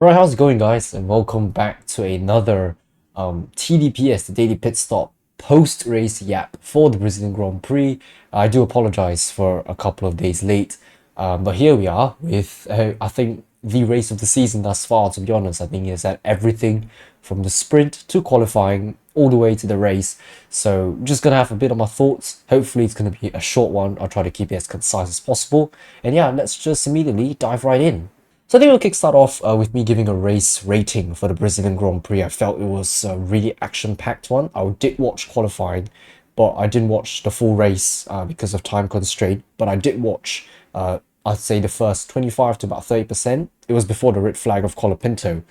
Right, how's it going, guys? And welcome back to another TDPS, the Daily Pit Stop post-race yap for the Brazilian Grand Prix. I do apologize for a couple of days late, but here we are with, I think, the race of the season thus far, to be honest. I think it's at everything from the sprint to qualifying all the way to the race. So just gonna have a bit of my thoughts. Hopefully it's gonna be a short one. I'll try to keep it as concise as possible. And yeah, let's just immediately dive right in. So I think we'll kickstart off with me giving a race rating for the Brazilian Grand Prix. I felt it was a really action-packed one. I did watch qualifying, but I didn't watch the full race because of time constraint. But I did watch, I'd say, the first 25 to about 30%. It was before the red flag of Colapinto.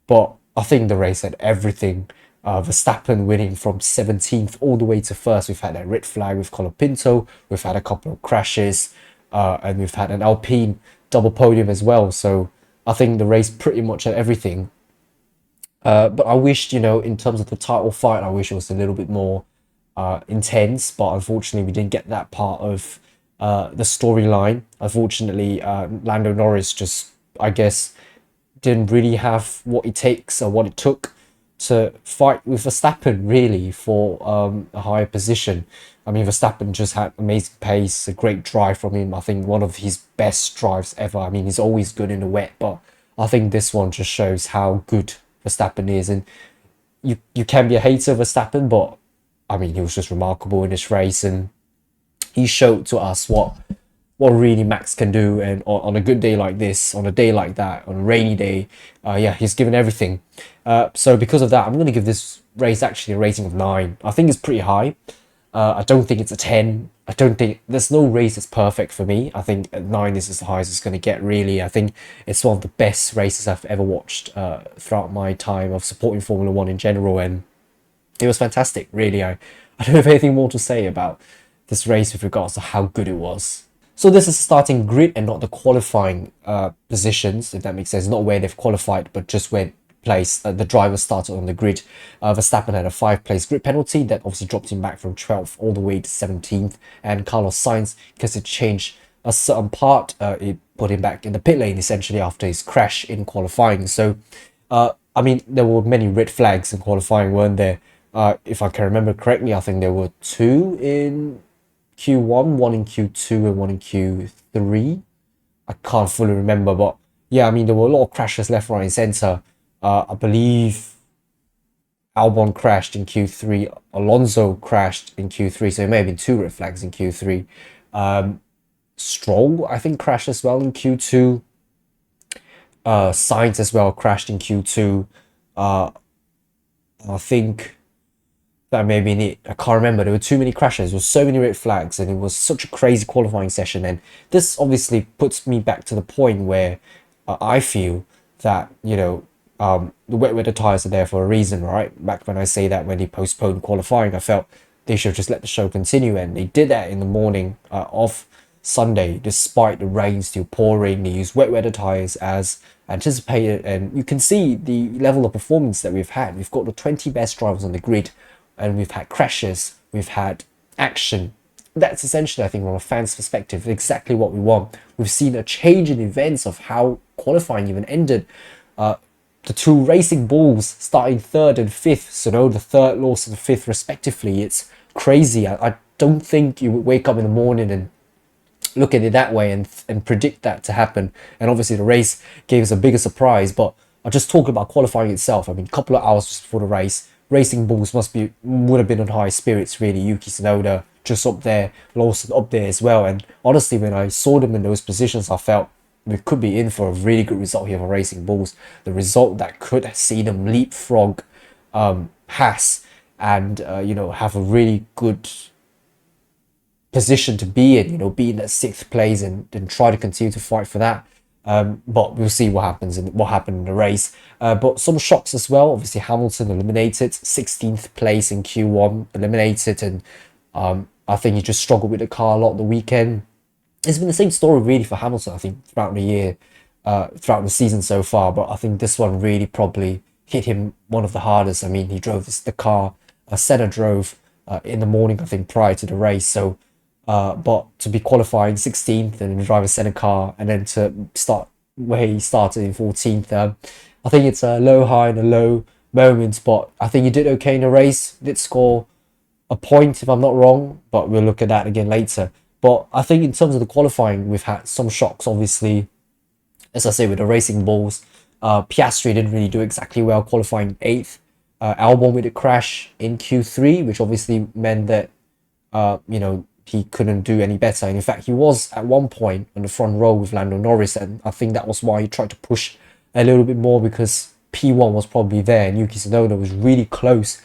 But I think the race had everything. Verstappen winning from 17th all the way to first. We've had that red flag with Colapinto. We've had a couple of crashes. And we've had an Alpine double podium as well. So I think the race pretty much had everything. But I wished, in terms of the title fight, I wish it was a little bit more intense. But unfortunately, we didn't get that part of the storyline. Unfortunately, Lando Norris just, I guess, didn't really have what it takes or what it took to fight with Verstappen really for a higher position. I mean, Verstappen just had amazing pace, a great drive from him. I think one of his best drives ever. I mean, he's always good in the wet, but I think this one just shows how good Verstappen is. And you can be a hater of Verstappen, but I mean, he was just remarkable in this race, and he showed to us what really Max can do. And on a good day like this, on a day like that, on a rainy day, yeah, he's given everything. So because of that, I'm going to give this race actually a rating of 9. I think it's pretty high. I don't think it's a 10. I don't think there's no race that's perfect for me. I think at 9 is as high as it's going to get, really. I think it's one of the best races I've ever watched throughout my time of supporting Formula One in general. And it was fantastic, really. I don't have anything more to say about this race with regards to how good it was. So this is starting grid and not the qualifying positions, if that makes sense. Not where they've qualified, but just where place the driver started on the grid. Verstappen had a 5-place grid penalty that obviously dropped him back from 12th all the way to 17th. And Carlos Sainz, because it changed a certain part, it put him back in the pit lane essentially after his crash in qualifying. So, I mean, there were many red flags in qualifying, weren't there? If I can remember correctly, I think there were 2 in Q1, 1 in Q2 and 1 in Q3. I can't fully remember, but yeah, I mean, there were a lot of crashes left, right and centre. I believe Albon crashed in Q3, Alonso crashed in Q3, so it may have been 2 red flags in Q3. Stroll, I think, crashed as well in Q2. Sainz as well crashed in Q2. I think that may be it. I can't remember. There were too many crashes. There were so many red flags, and it was such a crazy qualifying session. And this obviously puts me back to the point where I feel that, the wet weather tires are there for a reason, right? Back when I say that, when they postponed qualifying, I felt they should just let the show continue, and they did that in the morning of Sunday, despite the rain still pouring. They used wet weather tires as anticipated, and you can see the level of performance that we've had. We've got the 20 best drivers on the grid, and we've had crashes, we've had action. That's essentially, I think, from a fan's perspective, exactly what we want. We've seen a change in events of how qualifying even ended. The 2 racing bulls starting 3rd and 5th, so the 3rd lost and the 5th respectively. It's crazy. I don't think you would wake up in the morning and look at it that way and predict that to happen. And obviously the race gave us a bigger surprise, but I'll just talk about qualifying itself. I mean, a couple of hours before the race, racing bulls would have been on high spirits, really. Yuki Tsunoda just up there, Lawson up there as well. And honestly, when I saw them in those positions, I felt we could be in for a really good result here for Racing Bulls. The result that could see them leapfrog Haas and have a really good position to be in, be in that 6th place and try to continue to fight for that. But we'll see what happens and what happened in the race. But some shocks as well. Obviously, Hamilton eliminated, 16th place in Q1 eliminated, and I think he just struggled with the car a lot the weekend. It's been the same story really for Hamilton, I think, throughout the year, throughout the season so far. But I think this one really probably hit him one of the hardest. I mean, he drove the car. Senna drove in the morning, I think, prior to the race. So, but to be qualifying 16th and drive a Senna car, and then to start where he started in 14th, I think it's a low high and a low moment, but I think he did okay in the race. Did score a point if I'm not wrong, but we'll look at that again later. But I think in terms of the qualifying, we've had some shocks, obviously. As I say, with the racing balls, Piastri didn't really do exactly well, qualifying 8th. Albon with a crash in Q3, which obviously meant that he couldn't do any better. And in fact, he was at one point on the front row with Lando Norris, and I think that was why he tried to push a little bit more, because P1 was probably there, and Yuki Tsunoda was really close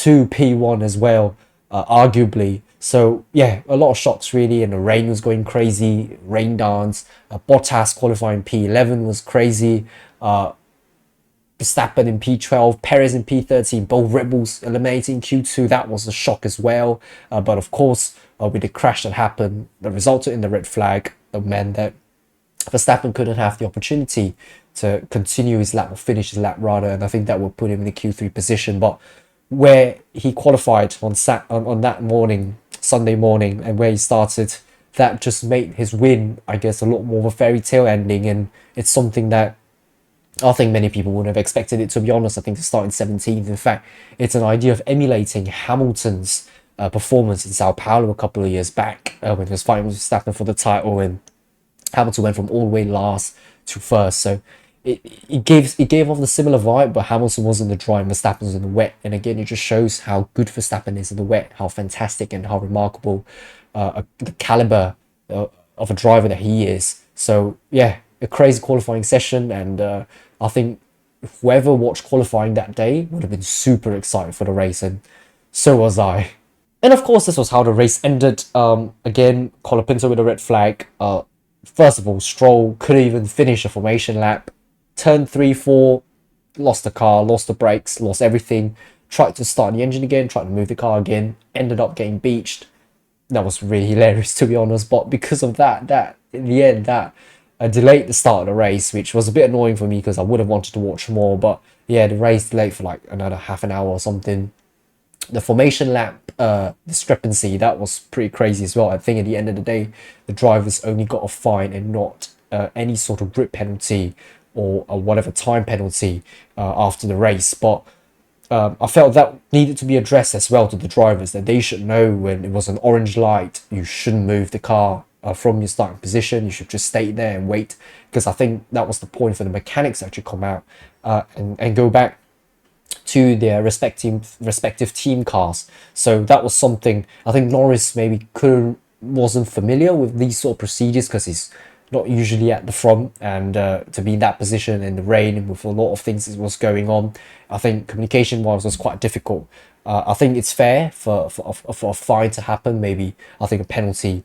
to P1 as well, arguably. So yeah, a lot of shocks really, and the rain was going crazy, rain dance. Bottas qualifying P11 was crazy. Verstappen in P12, Perez in P13, both Red Bulls eliminating Q2. That was a shock as well. But of course, with the crash that happened, that resulted in the red flag, that meant that Verstappen couldn't have the opportunity to continue his lap, or finish his lap rather, and I think that would put him in the Q3 position. But where he qualified on that morning, Sunday morning, and where he started, that just made his win, I guess, a lot more of a fairy tale ending, and it's something that I think many people wouldn't have expected it, to be honest. I think to start in 17th. In fact, it's an idea of emulating Hamilton's performance in Sao Paulo a couple of years back, when he was fighting with Verstappen for the title, and Hamilton went from all the way last to first. So it gave off the similar vibe, but Hamilton was in the dry and Verstappen was in the wet. And again, it just shows how good Verstappen is in the wet, how fantastic and how remarkable the caliber of a driver that he is. So yeah, a crazy qualifying session, and I think whoever watched qualifying that day would have been super excited for the race, and so was I. And of course, this was how the race ended. Again, Colapinto with a red flag. First of all, Stroll couldn't even finish a formation lap. Turn 3, 4, lost the car, lost the brakes, lost everything. Tried to start the engine again, tried to move the car again, ended up getting beached. That was really hilarious, to be honest. But because of that in the end, that delayed the start of the race, which was a bit annoying for me because I would have wanted to watch more. But yeah, the race delayed for like another half an hour or something. The formation lap discrepancy, that was pretty crazy as well. I think at the end of the day, the drivers only got a fine and not any sort of grip penalty or whatever time penalty after the race. But I felt that needed to be addressed as well to the drivers, that they should know when it was an orange light, you shouldn't move the car from your starting position. You should just stay there and wait, because I think that was the point for the mechanics to actually come out and go back to their respective team cars. So that was something I think Norris maybe wasn't familiar with these sort of procedures, because he's not usually at the front, and to be in that position in the rain and with a lot of things that was going on, I think communication wise was quite difficult. I think it's fair for a fine to happen. Maybe I think a penalty,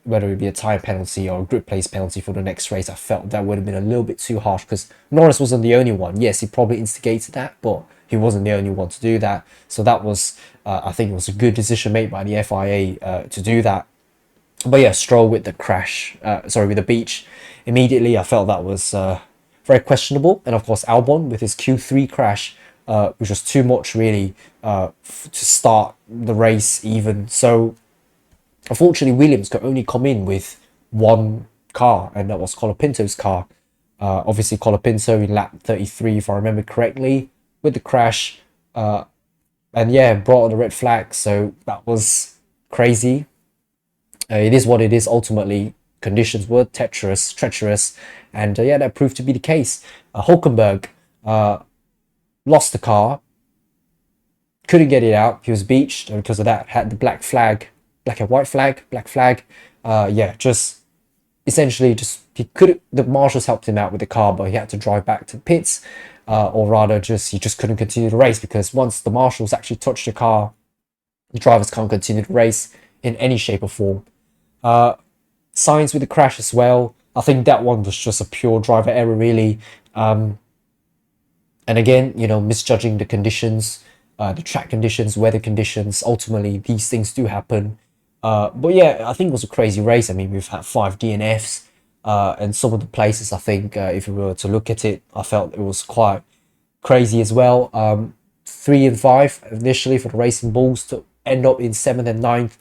whether it be a time penalty or a grip place penalty for the next race, I felt that would have been a little bit too harsh, because Norris wasn't the only one. Yes, he probably instigated that, but he wasn't the only one to do that. So that was, I think it was a good decision made by the FIA to do that. But yeah, Stroll with the crash, with the beach, immediately I felt that was very questionable. And of course, Albon with his Q3 crash, which was too much really to start the race even. So unfortunately, Williams could only come in with one car, and that was Colapinto's car. Obviously, Colapinto in lap 33, if I remember correctly, with the crash. And yeah, brought on the red flag. So that was crazy. It is what it is. Ultimately, conditions were treacherous, and yeah, that proved to be the case. Hulkenberg lost the car, couldn't get it out. He was beached, and because of that, had the black and white flag. Yeah, just essentially the marshals helped him out with the car, but he had to drive back to the pits, or rather, he just couldn't continue the race, because once the marshals actually touched the car, the drivers can't continue the race in any shape or form. Sainz with the crash as well. I think that one was just a pure driver error, really. And again, misjudging the conditions, the track conditions, weather conditions. Ultimately, these things do happen. But yeah, I think it was a crazy race. I mean, we've had 5 DNFs, and some of the places, I think, if we were to look at it, I felt it was quite crazy as well. 3 and 5 initially for the Racing Bulls to end up in 7th and 9th.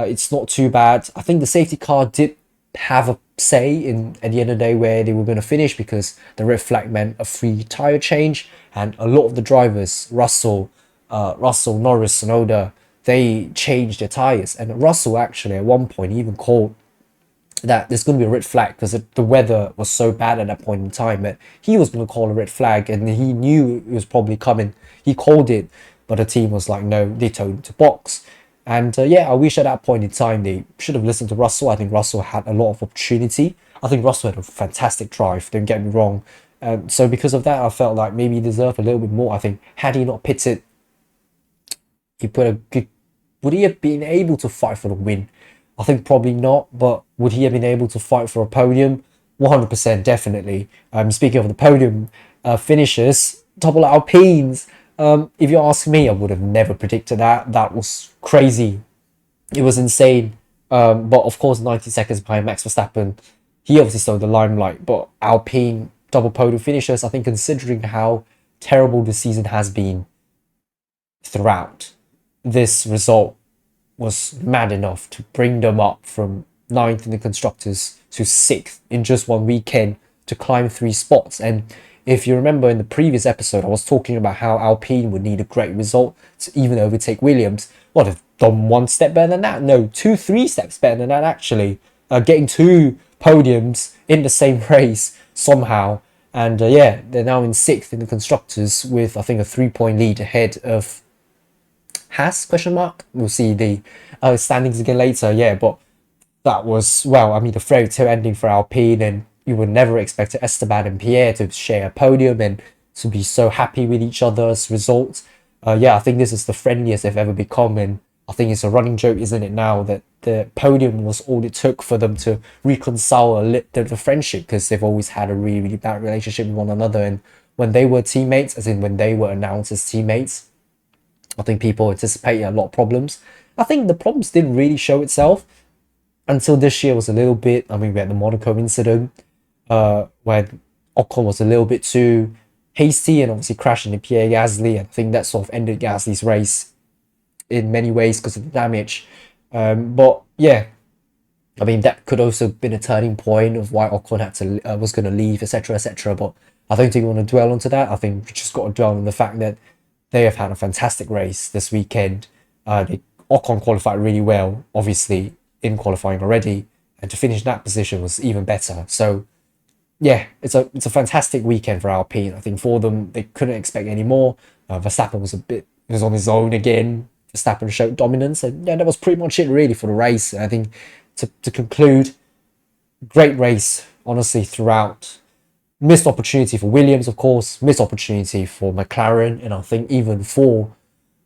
It's not too bad. I think the safety car did have a say in at the end of the day where they were going to finish, because the red flag meant a free tire change, and a lot of the drivers, Russell, Norris, Tsunoda, they changed their tires. And Russell actually at one point even called that there's going to be a red flag because the weather was so bad at that point in time that he was going to call a red flag, and he knew it was probably coming. He called it, but the team was like, no, they told him to box. And yeah, I wish at that point in time they should have listened to Russell. I think Russell had a lot of opportunity. I think Russell had a fantastic drive, don't get me wrong. So because of that, I felt like maybe he deserved a little bit more. I think had he not pitted, he put a good. Would he have been able to fight for the win? I think probably not, but would he have been able to fight for a podium? 100% definitely. Speaking of the podium finishes, double Alpines. If you ask me, I would have never predicted that. That was crazy. It was insane. But of course, 90 seconds behind Max Verstappen, he obviously stole the limelight. But Alpine double podium finishes, I think considering how terrible the season has been throughout, this result was mad enough to bring them up from ninth in the constructors to sixth in just one weekend, to climb 3 spots. And if you remember in the previous episode, I was talking about how Alpine would need a great result to even overtake Williams. What, have done 1 step better than that? No, 3 steps better than that actually. Getting 2 podiums in the same race somehow. And yeah, they're now in 6th in the constructors with I think a 3-point lead ahead of Haas, question mark. We'll see the standings again later. Yeah, but that was, well, I mean, the fairy tale ending for Alpine, and you would never expect Esteban and Pierre to share a podium and to be so happy with each other's results. Yeah, I think this is the friendliest they've ever become, and I think it's a running joke, isn't it, now that the podium was all it took for them to reconcile the friendship, because they've always had a really, really bad relationship with one another. And when they were teammates, as in when they were announced as teammates, I think people anticipated a lot of problems. I think the problems didn't really show itself until this year was a little bit. I mean, we had the Monaco incident where Ocon was a little bit too hasty and obviously crashing into Pierre Gasly. I think that sort of ended Gasly's race in many ways because of the damage. But yeah, I mean, that could also have been a turning point of why Ocon had to was going to leave, etc., etc. But I don't think we want to dwell onto that. I think we just got to dwell on the fact that they have had a fantastic race this weekend. Ocon qualified really well, obviously, in qualifying already, and to finish that position was even better. So yeah, it's a fantastic weekend for Alpine. I think for them, they couldn't expect any more. Verstappen was on his own again. Verstappen showed dominance, and yeah, that was pretty much it really for the race. I think to conclude, great race, honestly, throughout. Missed opportunity for Williams, of course, missed opportunity for McLaren, and I think even for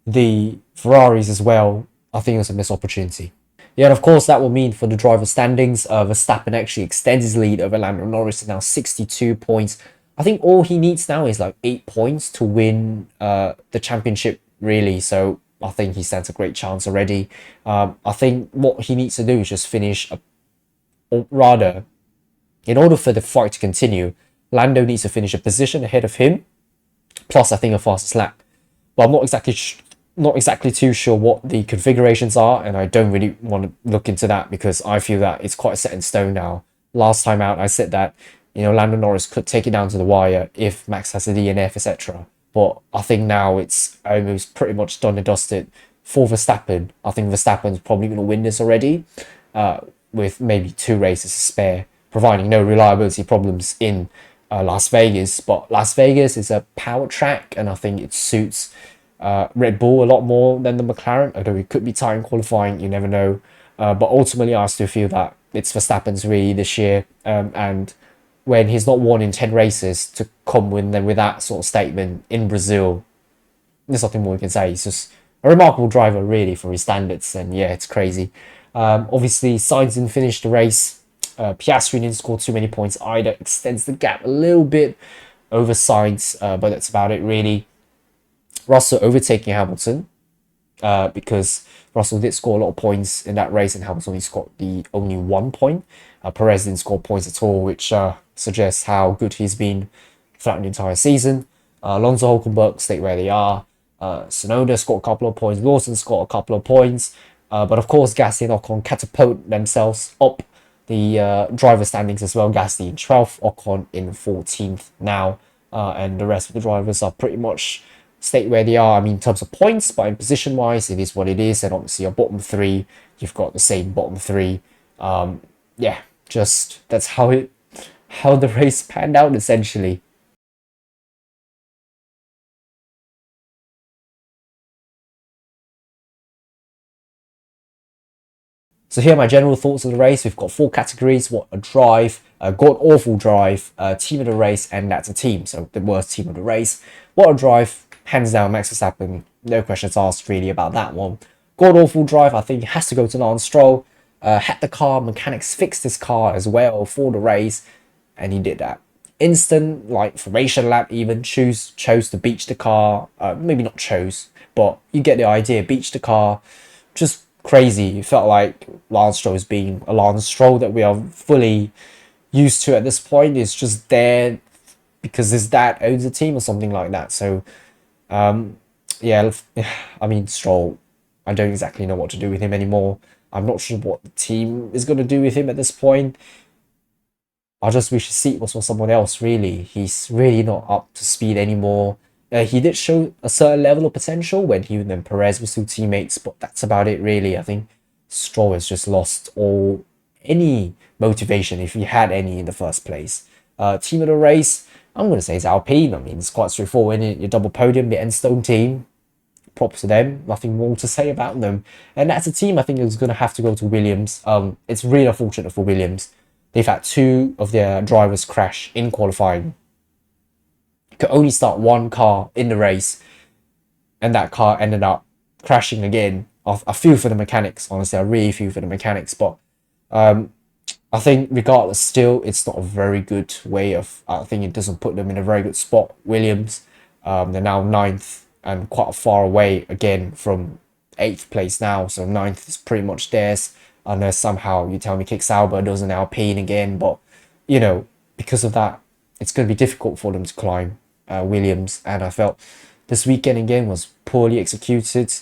the Ferraris as well, I think it was a missed opportunity. Yeah, and of course that will mean for the driver standings, Verstappen actually extends his lead over Lando Norris to now 62 points. I think all he needs now is like 8 points to win the championship, really. So I think he stands a great chance already. I think what he needs to do is just finish, or rather, in order for the fight to continue, Lando needs to finish a position ahead of him, plus I think a fastest lap. But I'm not exactly too sure what the configurations are, and I don't really want to look into that because I feel that it's quite set in stone now. Last time out, I said that Lando Norris could take it down to the wire if Max has a DNF, etc. But I think now it's almost pretty much done and dusted for Verstappen. I think Verstappen's probably going to win this already, with maybe 2 races to spare, providing no reliability problems in Las Vegas. But Las Vegas is a power track, and I think it suits Red Bull a lot more than the McLaren, although it could be tight in qualifying, you never know. But ultimately, I still feel that it's Verstappen's really this year, and when he's not won in 10 races, to come with that sort of statement in Brazil, there's nothing more we can say. He's just a remarkable driver, really, for his standards, and yeah, it's crazy. Obviously, Sainz didn't finish the race. Piastri didn't score too many points either, extends the gap a little bit over Sainz, but that's about it really. Russell overtaking Hamilton, because Russell did score a lot of points in that race and Hamilton only scored only 1 point. Perez didn't score points at all, which suggests how good he's been throughout the entire season. Alonso, Hulkenberg stayed where they are. Tsunoda scored a couple of points. Lawson scored a couple of points. But of course, Gasly and Ocon catapult themselves up the driver standings as well. Gasly in 12th, Ocon in 14th now, and the rest of the drivers are pretty much stay where they are. I mean, in terms of points, but in position wise, it is what it is. And obviously, your bottom three, you've got the same bottom three. Yeah, just that's how the race panned out essentially. So here are my general thoughts of the race. We've got four categories: what a drive, a god awful drive, a team of the race, and that's a team. So the worst team of the race. What a drive, hands down, Max Verstappen. No questions asked really about that one. God awful drive, I think it has to go to Lance Stroll. Had the car mechanics fixed his car as well for the race, and he did that. Instant like formation lap even chose to beach the car. Maybe not chose, but you get the idea. Beach the car, just crazy. It felt like Lance Stroll is being a Lance Stroll that we are fully used to at this point. It's just there because his dad owns the team or something like that. So yeah, I mean Stroll, I don't exactly know what to do with him anymore. I'm not sure what the team is going to do with him at this point. I just wish his seat was for someone else, really. He's really not up to speed anymore. He did show a certain level of potential when he and Perez were still teammates, but that's about it, really. I think Stroll has just lost any motivation, if he had any in the first place. Team of the race, I'm going to say it's Alpine. I mean, it's quite straightforward, isn't it? Your double podium, the Enstone team. Props to them. Nothing more to say about them. And that's a team I think is going to have to go to Williams. It's really unfortunate for Williams. They've had two of their drivers crash in qualifying. You could only start one car in the race, and that car ended up crashing again. I feel for the mechanics, honestly. I really feel for the mechanics, but I think regardless, still, it's not a very good way of. I think it doesn't put them in a very good spot. Williams, they're now ninth and quite far away again from eighth place now. So ninth is pretty much theirs. Unless somehow you tell me Kick Sauber does an Alpine again, but you know, because of that, it's going to be difficult for them to climb Williams. And I felt this weekend again was poorly executed.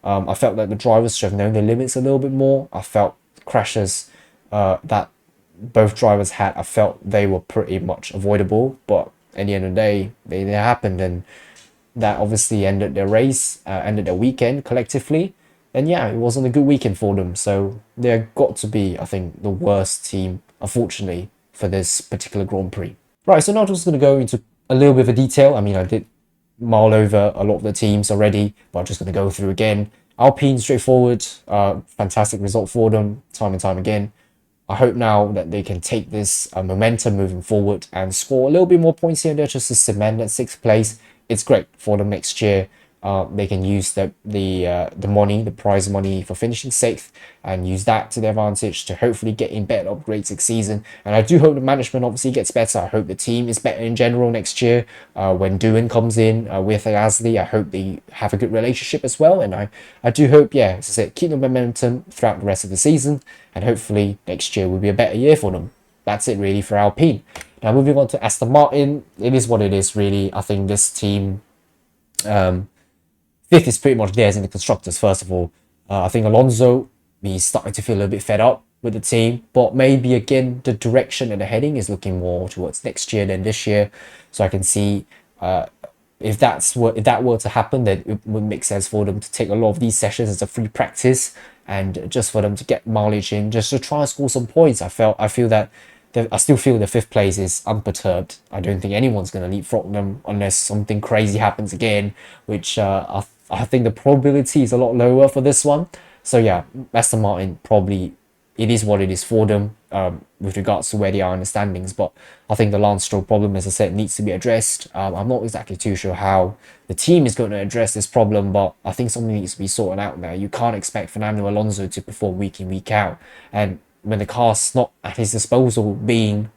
I felt that the drivers should have known their limits a little bit more. I felt crashes that both drivers had, I felt they were pretty much avoidable, but at the end of the day, they happened, and that obviously ended their race, ended their weekend collectively. And yeah, it wasn't a good weekend for them. So they're got to be, I think, the worst team, unfortunately, for this particular Grand Prix. Right, so now I'm just going to go into a little bit of a detail. I mean, I did mull over a lot of the teams already, but I'm just going to go through again. Alpine, straightforward, fantastic result for them, time and time again. I hope now that they can take this momentum moving forward and score a little bit more points here and there just to cement that sixth place. It's great for them next year. They can use the money, the prize money for finishing sixth, and use that to their advantage to hopefully get in better upgrades next season. And I do hope the management obviously gets better. I hope the team is better in general next year. When Doohan comes in with Gasly, I hope they have a good relationship as well. And I do hope, yeah, as I said, keep the momentum throughout the rest of the season, and hopefully next year will be a better year for them. That's it really for Alpine. Now moving on to Aston Martin, it is what it is really. I think this team. Fifth is pretty much theirs in the constructors, first of all. I think Alonso, he's starting to feel a little bit fed up with the team, but maybe again, the direction and the heading is looking more towards next year than this year. So I can see if that were to happen, then it would make sense for them to take a lot of these sessions as a free practice and just for them to get mileage in, just to try and score some points. I feel that I still feel the fifth place is unperturbed. I don't think anyone's going to leapfrog them unless something crazy happens again, which I think the probability is a lot lower for this one. So yeah, Aston Martin probably, it is what it is for them with regards to where they are in the standings. But I think the Lance Stroll problem, as I said, needs to be addressed. I'm not exactly too sure how the team is going to address this problem, but I think something needs to be sorted out now. You can't expect Fernando Alonso to perform week in, week out. And when the car's not at his disposal, being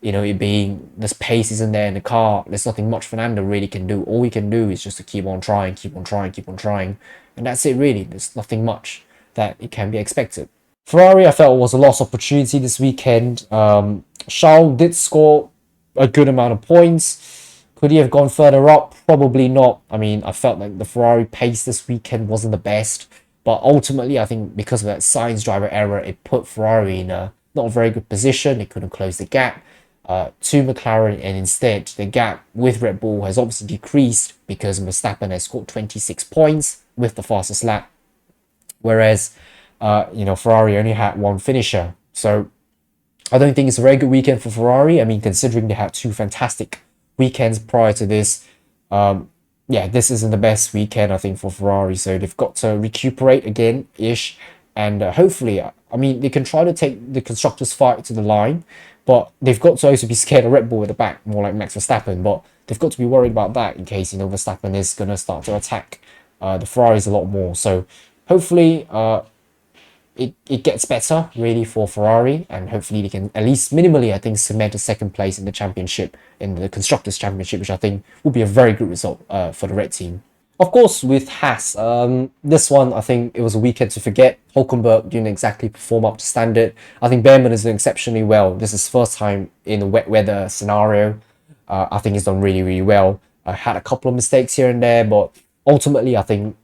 it being this pace isn't there in the car, there's nothing much Fernando really can do. All he can do is just to keep on trying, keep on trying, keep on trying. And that's it really. There's nothing much that it can be expected. Ferrari, I felt was a lost opportunity this weekend. Charles did score a good amount of points. Could he have gone further up? Probably not. I mean, I felt like the Ferrari pace this weekend wasn't the best. But ultimately, I think because of that Sainz driver error, it put Ferrari in a not a very good position. They couldn't close the gap to McLaren, and instead the gap with Red Bull has obviously decreased because Verstappen has scored 26 points with the fastest lap, whereas Ferrari only had one finisher. So I don't think it's a very good weekend for Ferrari. I mean, considering they had two fantastic weekends prior to this, yeah, this isn't the best weekend, I think, for Ferrari. So they've got to recuperate again ish, and hopefully, I mean, they can try to take the constructors' fight to the line, but they've got to also be scared of Red Bull at the back, more like Max Verstappen. But they've got to be worried about that in case Verstappen is gonna start to attack the Ferraris a lot more. So hopefully, it gets better really for Ferrari, and hopefully they can at least minimally, I think, cement a second place in the championship, in the Constructors' Championship, which I think will be a very good result for the red team. Of course, with Haas, this one, I think it was a weekend to forget. Hulkenberg didn't exactly perform up to standard. I think Behrman is doing exceptionally well. This is his first time in a wet weather scenario. I think he's done really, really well. I had a couple of mistakes here and there, but ultimately, I think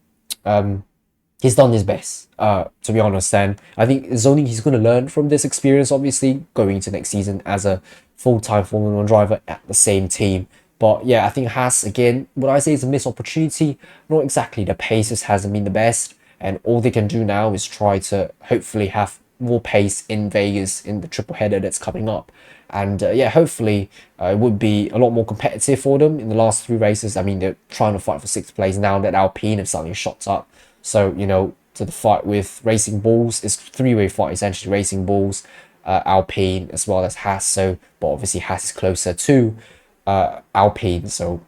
he's done his best, to be honest. And I think it's only he's going to learn from this experience, obviously, going into next season as a full-time Formula 1 driver at the same team. But yeah, I think Haas, again, what I say is a missed opportunity. Not exactly. The pace just hasn't been the best. And all they can do now is try to hopefully have more pace in Vegas in the triple header that's coming up. And yeah, hopefully it would be a lot more competitive for them in the last three races. I mean, they're trying to fight for sixth place now that Alpine have suddenly shot up. So, to the fight with Racing Bulls, it's three-way fight, essentially. Racing Bulls, Alpine, as well as Haas. So, but obviously Haas is closer to Alpine. So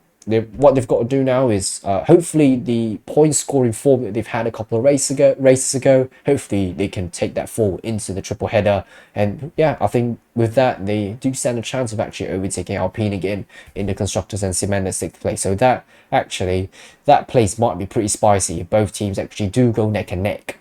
what they've got to do now is hopefully the point scoring form that they've had a couple of races ago, hopefully they can take that forward into the triple header. And yeah, I think with that they do stand a chance of actually overtaking Alpine again in the constructors and cement at sixth place. So that place might be pretty spicy if both teams actually do go neck and neck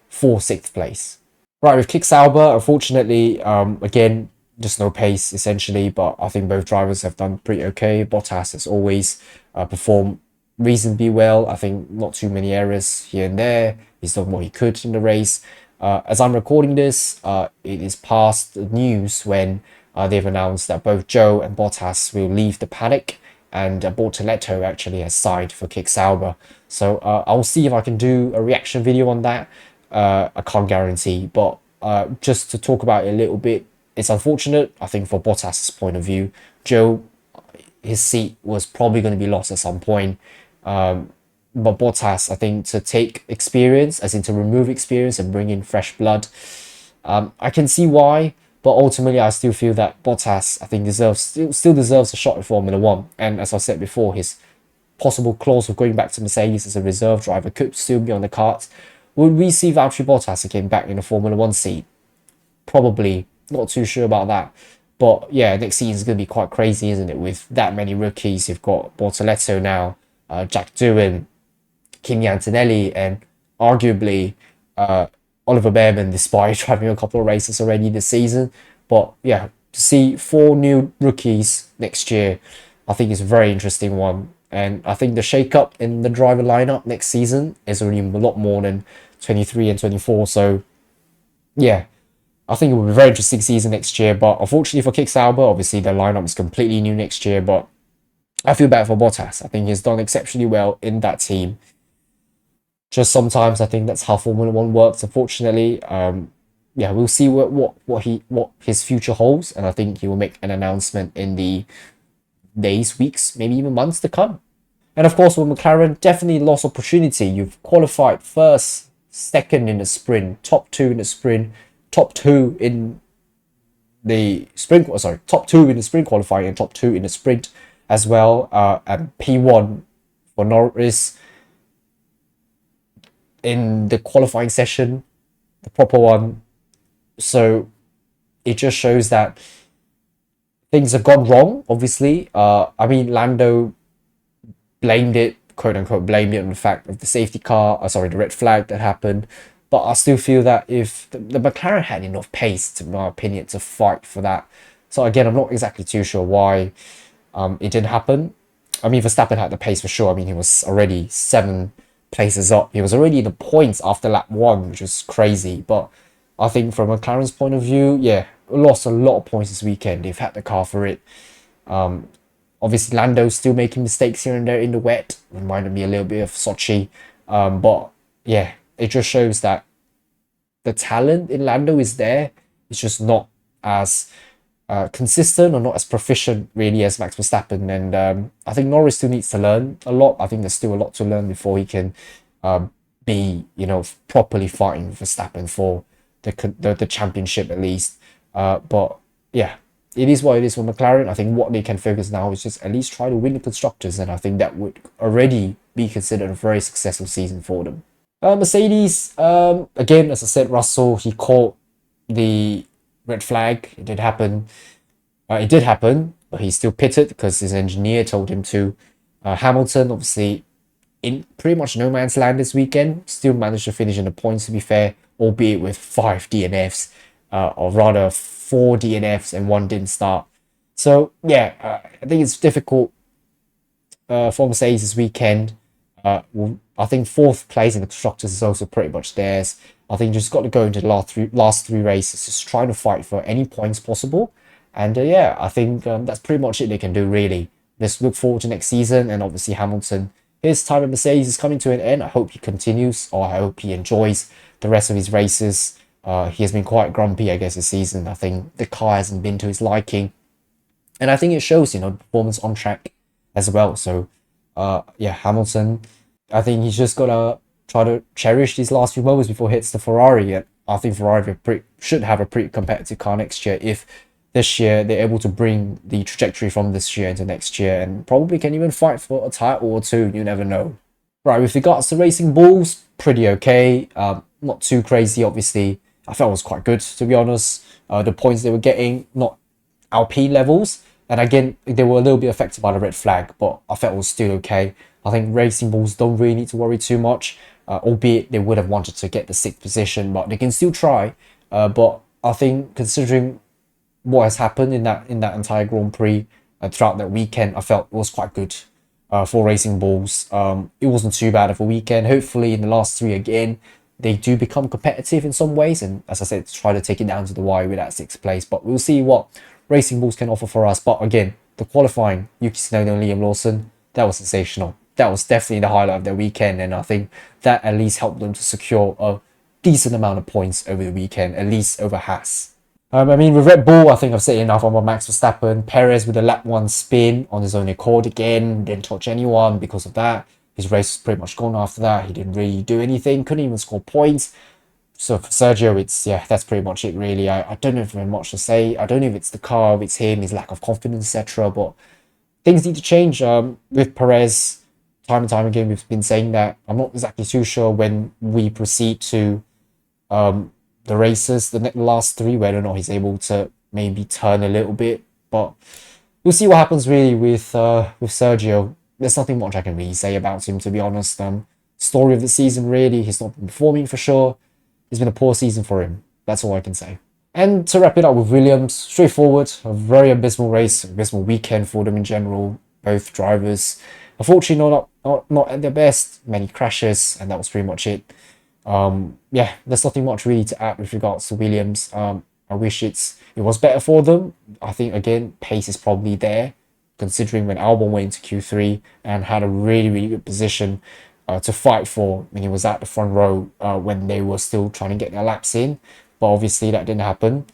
for sixth place. Right, with Kick Sauber, unfortunately, again, just no pace essentially, but I think both drivers have done pretty okay. Bottas has always performed reasonably well. I think not too many errors here and there. He's done what he could in the race. As I'm recording this, it is past the news when they've announced that both Joe and Bottas will leave the paddock, and Bortoleto actually has signed for Kick Sauber. So I'll see if I can do a reaction video on that. I can't guarantee, but just to talk about it a little bit, it's unfortunate, I think, for Bottas' point of view. Joe, his seat was probably going to be lost at some point. But Bottas, I think, to take experience, as in to remove experience and bring in fresh blood, I can see why. But ultimately, I still feel that Bottas, I think, still deserves a shot at Formula 1. And as I said before, his possible clause of going back to Mercedes as a reserve driver could still be on the cards. Would we see Valtteri Bottas again back in a Formula 1 seat? Probably. Not too sure about that. But yeah, next season is going to be quite crazy, isn't it? With that many rookies. You've got Bortoleto now, Jack Doohan, Kimi Antonelli, and arguably Oliver Behrman, despite driving a couple of races already this season. But yeah, to see 4 new rookies next year, I think is a very interesting one. And I think the shake-up in the driver lineup next season is already a lot more than 23 and 24. So yeah, I think it will be a very interesting season next year. But unfortunately for Kick Sauber, obviously their lineup is completely new next year. But I feel bad for Bottas. I think he's done exceptionally well in that team. Just sometimes I think that's how Formula 1 works, unfortunately. Yeah, we'll see what his future holds, and I think he will make an announcement in the days, weeks, maybe even months to come. And of course, with McLaren, definitely lost opportunity. You've qualified first, second in the sprint, top 2 in the sprint, top 2 in the sprint. Sorry, top 2 in the sprint qualifying and top 2 in the sprint as well. And P1 for Norris in the qualifying session, the proper one. So it just shows that things have gone wrong, obviously. I mean, Lando blamed it, quote unquote, blamed it on the fact of the safety car, the red flag that happened. But I still feel that if the McLaren had enough pace, to my opinion, to fight for that. So again, I'm not exactly too sure why it didn't happen. I mean, Verstappen had the pace for sure. I mean, he was already 7 places up. He was already in the points after lap 1, which was crazy. But I think from McLaren's point of view, yeah, lost a lot of points this weekend. They've had the car for it. Obviously, Lando's still making mistakes here and there in the wet. Reminded me a little bit of Sochi. But yeah, it just shows that the talent in Lando is there. It's just not as consistent or not as proficient really as Max Verstappen. And I think Norris still needs to learn a lot. I think there's still a lot to learn before he can be, properly fighting Verstappen for the championship at least. But yeah, it is what it is for McLaren. I think what they can focus now is just at least try to win the Constructors, and I think that would already be considered a very successful season for them. Mercedes, again, as I said, Russell, he caught the red flag. It did happen. But he still pitted because his engineer told him to. Hamilton, obviously, in pretty much no man's land this weekend, still managed to finish in the points, to be fair, albeit with 5 DNFs, or rather 4 DNFs and 1 didn't start. So, yeah, I think it's difficult for Mercedes this weekend. I think 4th place in the Constructors is also pretty much theirs. I think you just got to go into the last three races, just trying to fight for any points possible. And yeah, I think that's pretty much it they can do, really. Let's look forward to next season. And obviously Hamilton, his time at Mercedes is coming to an end. I hope he continues, or I hope he enjoys the rest of his races. He has been quite grumpy, I guess, this season. I think the car hasn't been to his liking. And I think it shows, the performance on track as well. So yeah, Hamilton, I think he's just got to try to cherish these last few moments before he hits the Ferrari. And I think Ferrari should have a pretty competitive car next year if this year they're able to bring the trajectory from this year into next year, and probably can even fight for a title or two. You never know. Right, with regards to Racing Bulls, pretty okay. Not too crazy, obviously. I felt it was quite good, to be honest. The points they were getting, not Alpine levels. And again, they were a little bit affected by the red flag, but I felt it was still okay. I think Racing Bulls don't really need to worry too much, albeit they would have wanted to get the 6th position, but they can still try. But I think considering what has happened in that entire Grand Prix throughout that weekend, I felt it was quite good for Racing Bulls. It wasn't too bad of a weekend. Hopefully in the last 3 again, they do become competitive in some ways, and as I said, try to take it down to the wire with that 6th place. But we'll see what Racing Bulls can offer for us. But again, the qualifying, Yuki Tsunoda and Liam Lawson, that was sensational. That was definitely the highlight of their weekend, and I think that at least helped them to secure a decent amount of points over the weekend, at least over Haas. I mean, with Red Bull, I think I've said enough on Max Verstappen. Perez with a lap 1 spin on his own accord again, didn't touch anyone because of that. His race was pretty much gone after that. He didn't really do anything, couldn't even score points. So for Sergio, that's pretty much it, really. I don't know if there's much to say. I don't know if it's the car, if it's him, his lack of confidence, etc. But things need to change. With Perez, time and time again, we've been saying that. I'm not exactly too sure when we proceed to the races, the last 3, whether or not he's able to maybe turn a little bit. But we'll see what happens really with Sergio. There's nothing much I can really say about him, to be honest. Story of the season, really, he's not been performing for sure. It's been a poor season for him. That's all I can say. And to wrap it up with Williams, straightforward, a very abysmal race, abysmal weekend for them in general. Both drivers, unfortunately, not at their best. Many crashes, and that was pretty much it. Yeah, there's nothing much really to add with regards to Williams. I wish it was better for them. I think again, pace is probably there, considering when Albon went into Q3 and had a really, really good position to fight for when he was at the front row when they were still trying to get their laps in. But obviously that didn't happen.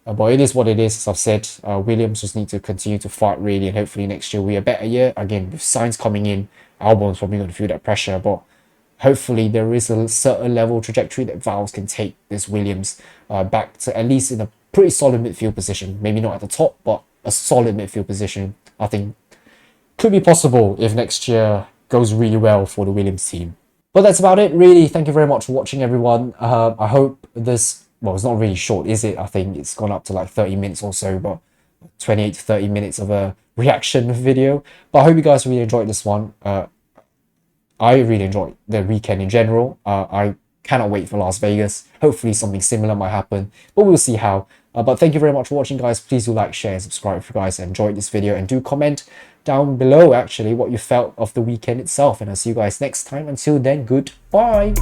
But it is what it is, as I've said. Williams just need to continue to fight really, and hopefully next year will be a better year. Again, with Sainz coming in, Albon's probably going to feel that pressure, but hopefully there is a certain level trajectory that Valves can take this Williams back to at least in a pretty solid midfield position. Maybe not at the top, but a solid midfield position, I think, could be possible if next year goes really well for the Williams team. But that's about it, really. Thank you very much for watching, everyone. I hope this, well, it's not really short, is it? I think it's gone up to like 30 minutes or so, but 28 to 30 minutes of a reaction video. But I hope you guys really enjoyed this one. I really enjoyed the weekend in general. I cannot wait for Las Vegas. Hopefully something similar might happen, but we'll see how. But thank you very much for watching, guys. Please do like, share, and subscribe if you guys enjoyed this video, and do comment down below actually what you felt of the weekend itself. And I'll see you guys next time. Until then, goodbye.